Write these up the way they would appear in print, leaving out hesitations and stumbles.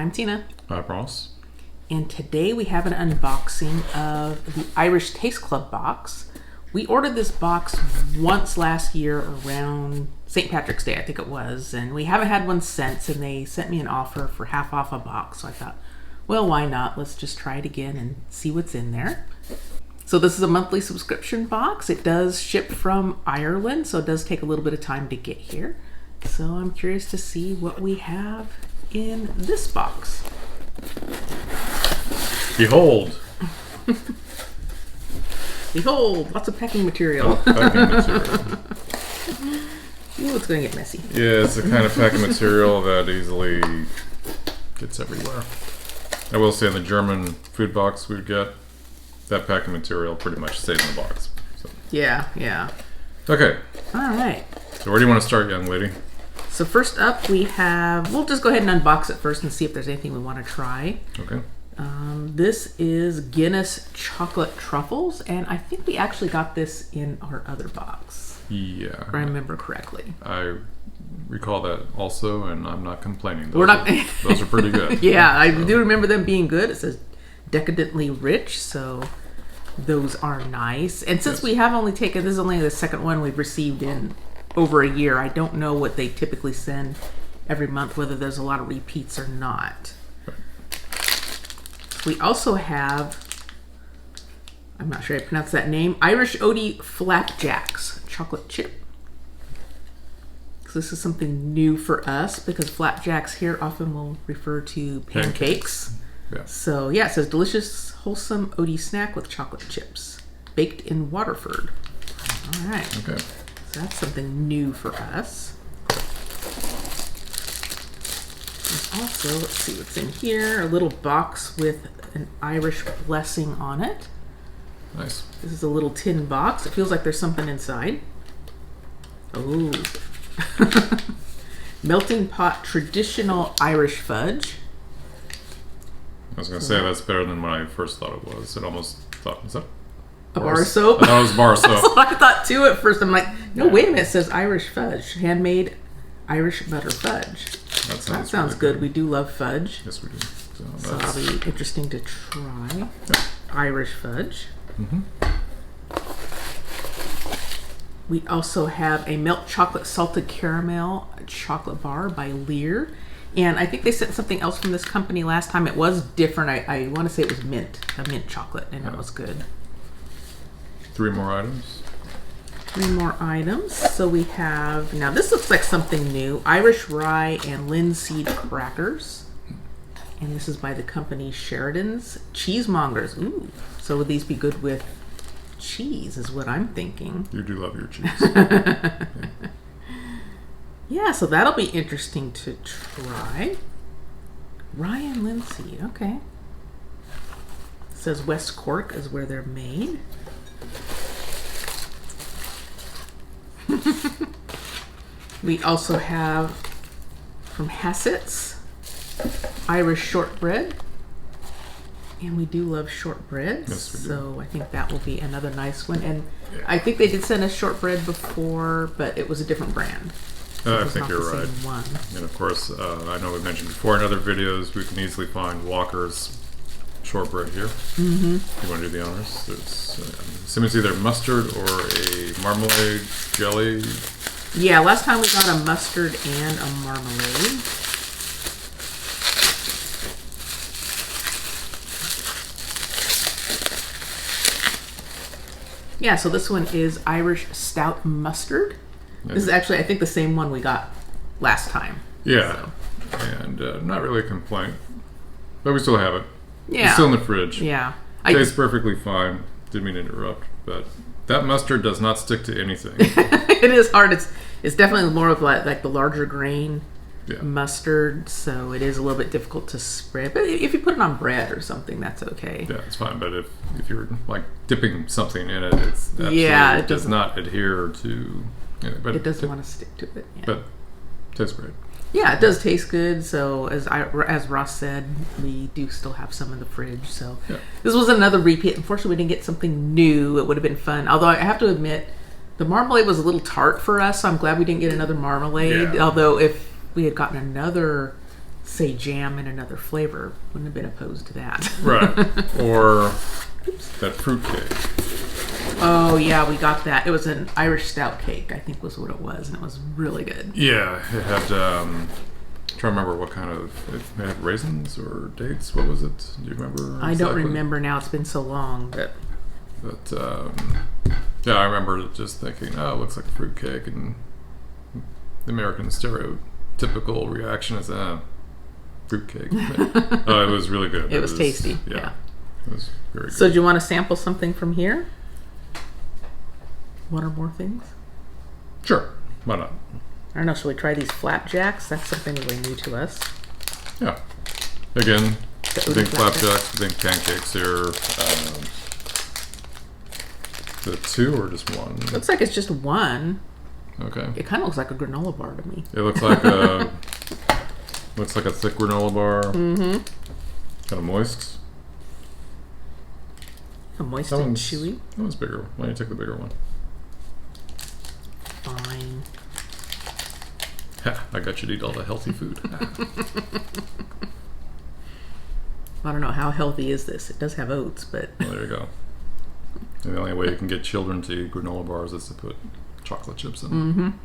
I'm Tina. I'm Ross. And today we have an unboxing of the Irish Taste Club box. We ordered this box once last year around St. Patrick's Day, I think it was, and we haven't had one since, and they sent me an offer for half off a box. So I thought, well, why not? Let's just try it again and see what's in there. So this is a monthly subscription box. It does ship from Ireland, so it does take a little bit of time to get here. So I'm curious to see what we have in this box. Behold! Behold, lots of packing material. Packing material. Ooh, it's going to get messy. Yeah, it's the kind of packing material that easily gets everywhere. I will say in the German food box we get, that packing material pretty much stays in the box. So. Yeah. Okay. All right. So where do you want to start, young lady? So first up we have, we'll just go ahead and unbox it first and see if there's anything we want to try. Okay. This is Guinness chocolate truffles, and I think we actually got this in our other box. Yeah. If I remember correctly. I recall that also, and I'm not complaining. We're not. Those are pretty good. Yeah, I do remember them being good. It says decadently rich, so those are nice. And since we have only taken, this is only the second one we've received in over a year, I don't know what they typically send every month, whether there's a lot of repeats or not. We also have, I'm not sure I pronounced that name, Irish Odie Flapjacks chocolate chip. So this is something new for us because flapjacks here often will refer to pancakes. Yeah. So yeah, it says delicious, wholesome Odie snack with chocolate chips, baked in Waterford. All right. Okay. So that's something new for us. And also, let's see what's in here. A little box with an Irish blessing on it. Nice. This is a little tin box. It feels like there's something inside. Oh. Melting pot traditional Irish fudge. I was going to say that's better than what I first thought it was. It almost thought, is that a bar of soap? I thought it was bar of soap. That's what I thought too at first. I'm like, no, wait a minute. It says Irish fudge. Handmade Irish butter fudge. That sounds really good. We do love fudge. Yes, we do. So that'll be interesting to try. Yeah. Irish fudge. Mm-hmm. We also have a milk chocolate salted caramel chocolate bar by Lear. And I think they sent something else from this company last time. It was different. I want to say it was a mint chocolate, and it was good. 3 more items. 3 more items. So we have, now this looks like something new, Irish rye and linseed crackers. And this is by the company Sheridan's Cheesemongers. Ooh, so would these be good with cheese is what I'm thinking. You do love your cheese. Yeah, so that'll be interesting to try. Rye and linseed, okay. It says West Cork is where they're made. We also have from Hassett's Irish shortbread. And we do love shortbreads. Yes, we do. So I think that will be another nice one. And I think they did send us shortbread before, but it was a different brand. So I think you're right. One. And of course, I know we mentioned before in other videos, we can easily find Walker's shortbread here. Mm-hmm. You want to do the honors? There's assuming it's either mustard or a marmalade jelly. Yeah, last time we got a mustard and a marmalade. Yeah, so this one is Irish stout mustard. Yeah. This is actually, I think, the same one we got last time. Yeah, so. And not really a complaint, but we still have it. Yeah. It's still in the fridge. Yeah. Tastes perfectly fine. Didn't mean to interrupt, but that mustard does not stick to anything. It is hard. It's definitely more of like the larger grain mustard, so it is a little bit difficult to spread. But if you put it on bread or something, that's okay. Yeah, it's fine. But if you're like dipping something in it, it does not adhere to. But it doesn't want to stick to it. Yeah. But it tastes great. Yeah, it does taste good. So as Ross said, we do still have some in the fridge. So this was another repeat. Unfortunately, we didn't get something new. It would have been fun. Although I have to admit, the marmalade was a little tart for us. So I'm glad we didn't get another marmalade. Yeah. Although if we had gotten another say jam and another flavor, wouldn't have been opposed to that. Right. Or that fruit cake. Oh yeah, we got that. It was an Irish stout cake, I think was what it was, and it was really good. Yeah, it had. I'm trying to remember what kind of. It had raisins or dates. What was it? Do you remember? I don't remember now. It's been so long, but. But yeah, I remember just thinking, oh, it looks like a fruit cake, and the American stereotypical reaction is, fruit cake. It was really good. It was tasty. Yeah. It was very good. So do you want to sample something from here? One or more things? Sure. Why not? I don't know. Should we try these flapjacks? That's something really new to us. Yeah. Again, I think flapjacks, I think pancakes here. The two or just one? Looks like it's just one. Okay. It kind of looks like a granola bar to me. It looks like a thick granola bar. Mm-hmm. Kind of moist. Moist and chewy. That one's bigger. Why don't you take the bigger one? Fine. Ha, I got you to eat all the healthy food. I don't know, how healthy is this? It does have oats, but... Well, there you go. And the only way you can get children to eat granola bars is to put chocolate chips in them. Mm-hmm.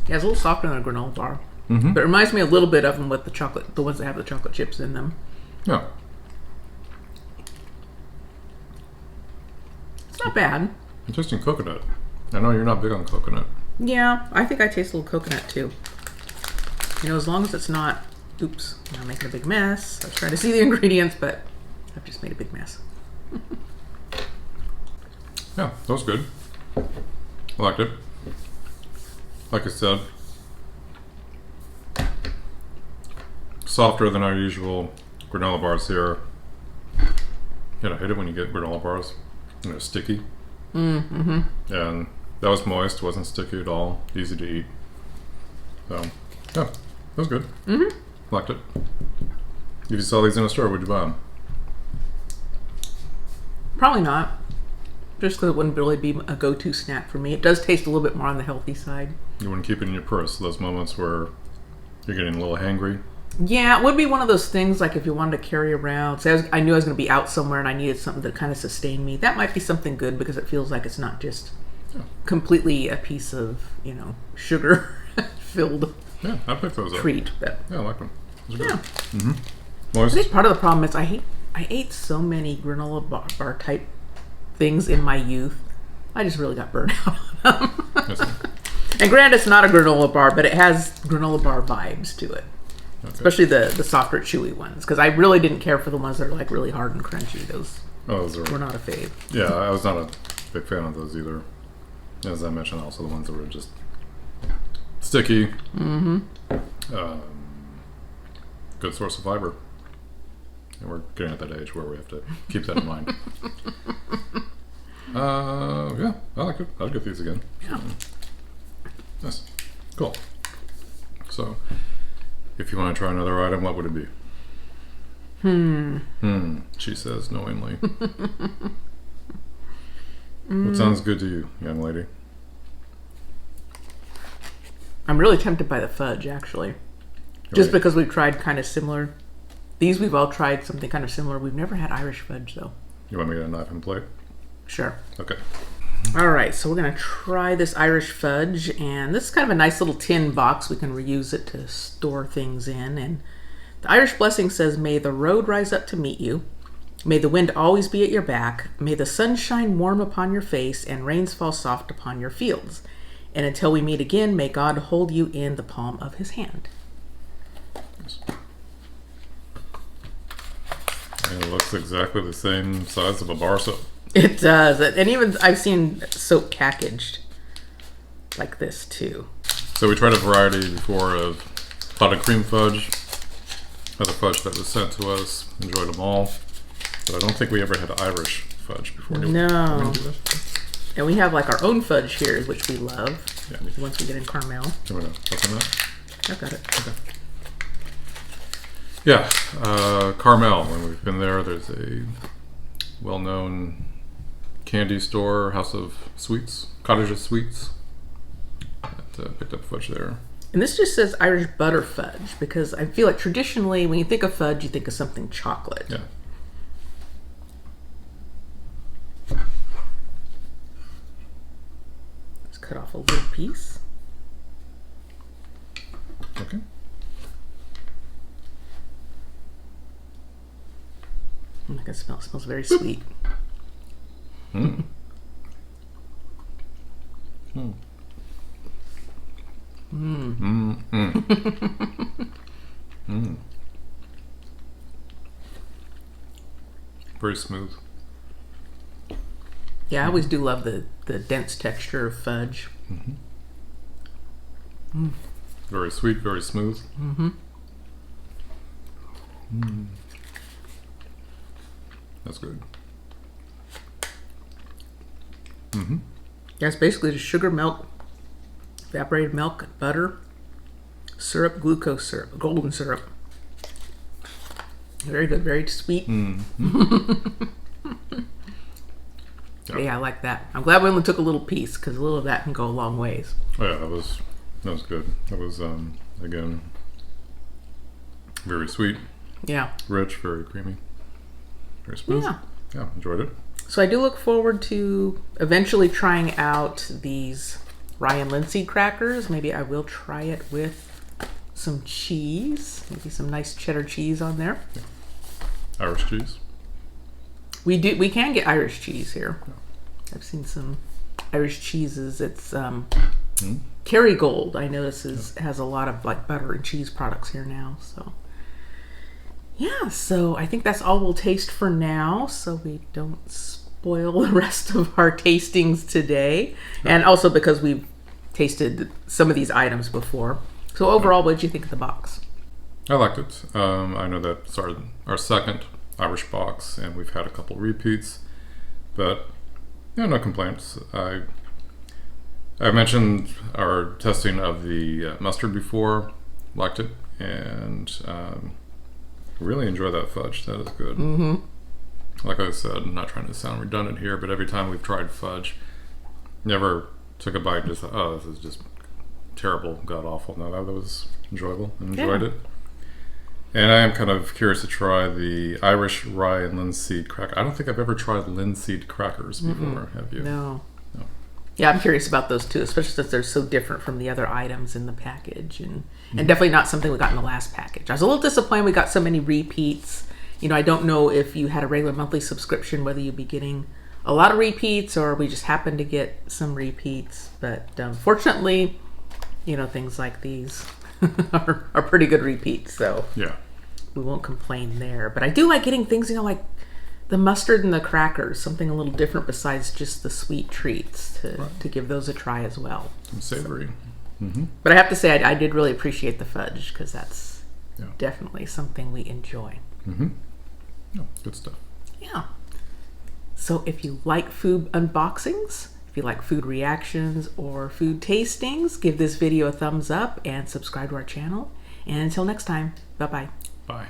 Yeah, it's a little softer than a granola bar. Mm-hmm. But it reminds me a little bit of them with the ones that have the chocolate chips in them. Yeah. It's not bad. Interesting coconut. I know you're not big on coconut. Yeah, I think I taste a little coconut too. You know, as long as it's not... Oops, I'm making a big mess. I was trying to see the ingredients, but I've just made a big mess. Yeah, that was good. I liked it. Like I said, softer than our usual granola bars here. You know, I hate it when you get granola bars. You know, sticky. Mm-hmm. And that was moist, wasn't sticky at all. Easy to eat. So, yeah, that was good. Mm-hmm. Liked it. If you saw these in a store, would you buy them? Probably not. Just because it wouldn't really be a go-to snack for me. It does taste a little bit more on the healthy side. You wouldn't keep it in your purse. Those moments where you're getting a little hangry. Yeah, it would be one of those things like if you wanted to carry around. Say I knew I was going to be out somewhere and I needed something to kind of sustain me. That might be something good because it feels like it's not just completely a piece of, you know, sugar-filled I picked those up. treat. But Yeah, I like them. Those are yeah. good. Mm-hmm. I Moist. think part of the problem is I ate so many granola bar type things in my youth. I just really got burned out on them. Yes. And granted, it's not a granola bar, but it has granola bar vibes to it. Okay. Especially the softer, chewy ones. Because I really didn't care for the ones that are like really hard and crunchy. Those were not a fave. Yeah, I was not a big fan of those either. As I mentioned, also the ones that were just sticky. Mm-hmm. Good source of fiber. And we're getting at that age where we have to keep that in mind. Yeah, I like it. I'll get these again. Yeah. Nice. Cool. So, if you want to try another item, what would it be? She says knowingly. What sounds good to you, young lady? I'm really tempted by the fudge, actually. Just because we've tried kind of similar. These we've all tried something kind of similar. We've never had Irish fudge, though. You want me to get a knife and plate? Sure. Okay. All right, so we're going to try this Irish fudge. And this is kind of a nice little tin box. We can reuse it to store things in. And the Irish blessing says, "May the road rise up to meet you. May the wind always be at your back. May the sun shine warm upon your face and rains fall soft upon your fields. And until we meet again, may God hold you in the palm of his hand." And it looks exactly the same size of a bar soap. It does. And even I've seen soap packaged like this too. So we tried a variety before of clotted cream fudge. Other fudge that was sent to us. Enjoyed them all. But I don't think we ever had Irish fudge before. No. And we have like our own fudge here, which we love. Yeah. Once we get in caramel. You want to open that? I've got it. Okay. Yeah, Carmel. When we've been there, there's a well-known candy store, House of Sweets, Cottage of Sweets. That picked up fudge there. And this just says Irish butter fudge because I feel like traditionally when you think of fudge, you think of something chocolate. Yeah. Let's cut off a little piece. Okay. I can smell. It smells very sweet. Mm. Mm. Mm. Mm. Mm. Very smooth. Yeah, I always do love the dense texture of fudge. Mm-hmm. Mm. Very sweet, very smooth. Mm-hmm. Mm. That's good. Mm-hmm. Yeah, it's basically just sugar, milk, evaporated milk, butter, syrup, glucose syrup, golden syrup. Very good, very sweet. Mm-hmm. Yeah, I like that. I'm glad we only took a little piece because a little of that can go a long ways. Oh, yeah, that was good. That was again very sweet. Yeah. Rich, very creamy, very smooth. Yeah, enjoyed it. So I do look forward to eventually trying out these rye and linseed crackers. Maybe I will try it with some cheese, maybe some nice cheddar cheese on there. Yeah. Irish cheese. We can get Irish cheese here. Yeah. I've seen some Irish cheeses. It's Kerrygold. I notice has a lot of like butter and cheese products here now. So yeah, so I think that's all we'll taste for now, so we don't spoil the rest of our tastings today. Yeah. And also because we've tasted some of these items before. So overall, what did you think of the box? I liked it. I know that's our second Irish box, and we've had a couple repeats, but yeah, no complaints. I mentioned our testing of the mustard before, liked it, and really enjoy that fudge. That is good. Mm-hmm. Like I said, I'm not trying to sound redundant here, but every time we've tried fudge, never took a bite and just thought, oh, this is just terrible, god awful. No, that was enjoyable. I enjoyed it. And I am kind of curious to try the Irish rye and linseed cracker. I don't think I've ever tried linseed crackers before. Have you? No. Yeah, I'm curious about those too, especially since they're so different from the other items in the package, and definitely not something we got in the last package. I was a little disappointed we got so many repeats. You know, I don't know if you had a regular monthly subscription, whether you'd be getting a lot of repeats or we just happened to get some repeats. But fortunately, you know, things like these are pretty good repeats, so yeah, we won't complain there. But I do like getting things, you know, like the mustard and the crackers, something a little different besides just the sweet treats to give those a try as well. Some savory. So. But I have to say, I did really appreciate the fudge because that's definitely something we enjoy. Yeah, good stuff. Yeah. So if you like food unboxings, if you like food reactions or food tastings, give this video a thumbs up and subscribe to our channel. And until next time, bye-bye. Bye.